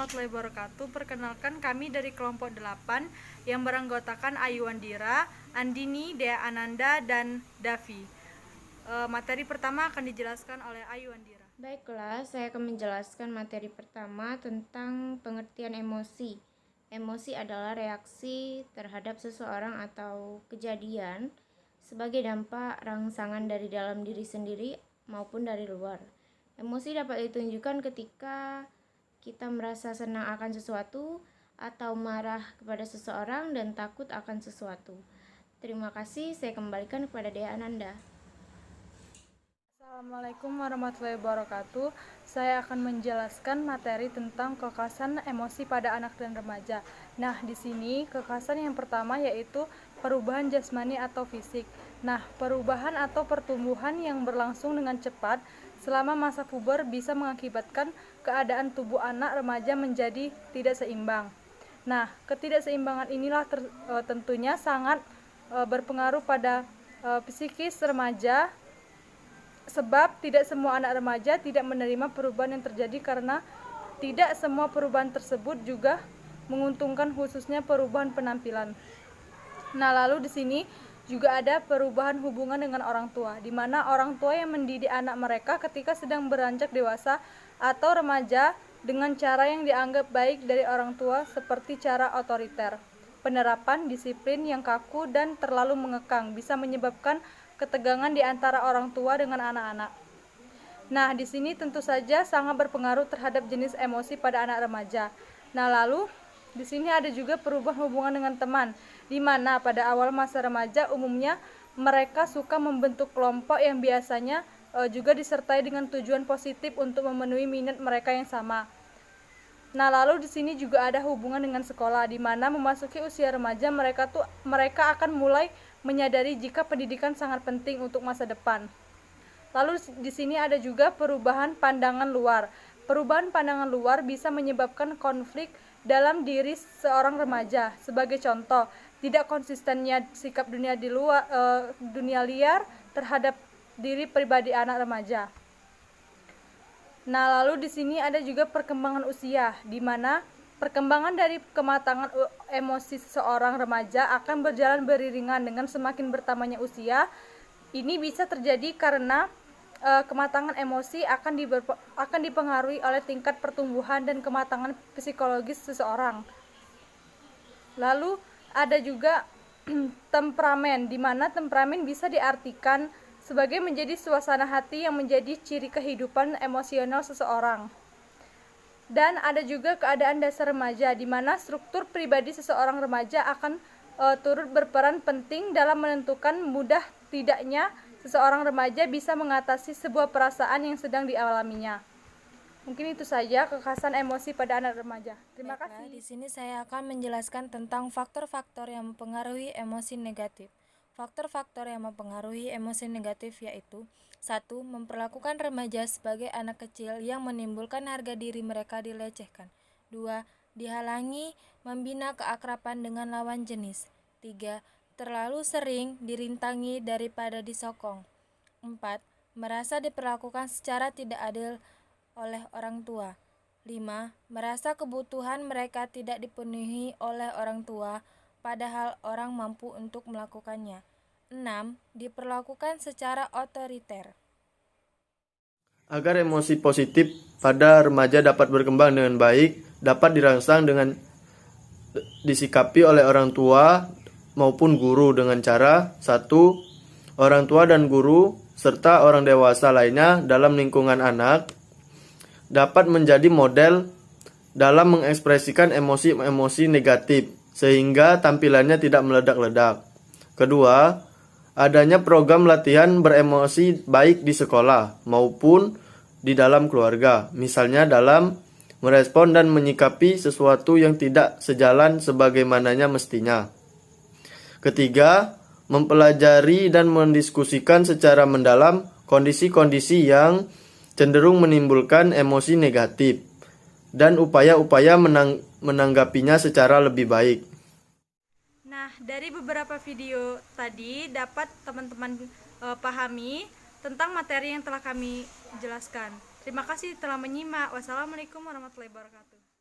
warahmatullahi wabarakatuh. Perkenalkan, kami dari kelompok 8 yang beranggotakan Ayu Andira, Andini, Dea Ananda, dan Davi. Materi pertama akan dijelaskan oleh Ayu Andira. Baiklah, saya akan menjelaskan materi pertama tentang pengertian emosi. Emosi adalah reaksi terhadap seseorang atau kejadian sebagai dampak rangsangan dari dalam diri sendiri maupun dari luar. Emosi dapat ditunjukkan ketika kita merasa senang akan sesuatu atau marah kepada seseorang dan takut akan sesuatu. Terima kasih, saya kembalikan kepada Dea Ananda. Assalamualaikum warahmatullahi wabarakatuh. Saya akan menjelaskan materi tentang kekerasan emosi pada anak dan remaja. Nah, di sini kekerasan yang pertama yaitu perubahan jasmani atau fisik. Nah, perubahan atau pertumbuhan yang berlangsung dengan cepat selama masa puber bisa mengakibatkan keadaan tubuh anak remaja menjadi tidak seimbang. Nah, ketidakseimbangan inilah tentunya sangat berpengaruh pada psikis remaja, sebab tidak semua anak remaja tidak menerima perubahan yang terjadi karena tidak semua perubahan tersebut juga menguntungkan, khususnya perubahan penampilan. Nah, lalu di sini juga ada perubahan hubungan dengan orang tua, di mana orang tua yang mendidik anak mereka ketika sedang beranjak dewasa atau remaja dengan cara yang dianggap baik dari orang tua, seperti cara otoriter. Penerapan disiplin yang kaku dan terlalu mengekang bisa menyebabkan ketegangan di antara orang tua dengan anak-anak. Nah, di sini tentu saja sangat berpengaruh terhadap jenis emosi pada anak remaja. Nah, lalu di sini ada juga perubahan hubungan dengan teman, di mana pada awal masa remaja umumnya mereka suka membentuk kelompok yang biasanya juga disertai dengan tujuan positif untuk memenuhi minat mereka yang sama. Nah, lalu di sini juga ada hubungan dengan sekolah, di mana memasuki usia remaja mereka akan mulai menyadari jika pendidikan sangat penting untuk masa depan. Lalu di sini ada juga perubahan pandangan luar. Perubahan pandangan luar bisa menyebabkan konflik dalam diri seorang remaja. Sebagai contoh, tidak konsistennya sikap dunia liar terhadap diri pribadi anak remaja. Nah, lalu di sini ada juga perkembangan usia, di mana perkembangan dari kematangan emosi seseorang remaja akan berjalan beriringan dengan semakin bertambahnya usia. Ini bisa terjadi karena kematangan emosi akan dipengaruhi oleh tingkat pertumbuhan dan kematangan psikologis seseorang. Lalu ada juga temperamen, di mana temperamen bisa diartikan sebagai menjadi suasana hati yang menjadi ciri kehidupan emosional seseorang. Dan ada juga keadaan dasar remaja, di mana struktur pribadi seseorang remaja akan turut berperan penting dalam menentukan mudah tidaknya seseorang remaja bisa mengatasi sebuah perasaan yang sedang dialaminya. Mungkin itu saja kekerasan emosi pada anak remaja. Terima kasih. Di sini saya akan menjelaskan tentang faktor-faktor yang mempengaruhi emosi negatif. Faktor-faktor yang mempengaruhi emosi negatif yaitu: 1. Memperlakukan remaja sebagai anak kecil yang menimbulkan harga diri mereka dilecehkan. 2. Dihalangi membina keakraban dengan lawan jenis. 3. Terlalu sering dirintangi daripada disokong. 4. Merasa diperlakukan secara tidak adil oleh orang tua. 5. Merasa kebutuhan mereka tidak dipenuhi oleh orang tua, padahal orang mampu untuk melakukannya. 6. Diperlakukan secara otoriter. Agar emosi positif pada remaja dapat berkembang dengan baik, dapat dirangsang dengan disikapi oleh orang tua maupun guru dengan cara: 1. Orang tua dan guru serta orang dewasa lainnya dalam lingkungan anak dapat menjadi model dalam mengekspresikan emosi-emosi negatif sehingga tampilannya tidak meledak-ledak. Kedua, adanya program latihan beremosi baik di sekolah maupun di dalam keluarga, misalnya dalam merespon dan menyikapi sesuatu yang tidak sejalan sebagaimananya mestinya. Ketiga, mempelajari dan mendiskusikan secara mendalam kondisi-kondisi yang cenderung menimbulkan emosi negatif dan upaya-upaya menanggapinya secara lebih baik. Nah, dari beberapa video tadi dapat teman-teman pahami tentang materi yang telah kami jelaskan. Terima kasih telah menyimak. Wassalamualaikum warahmatullahi wabarakatuh.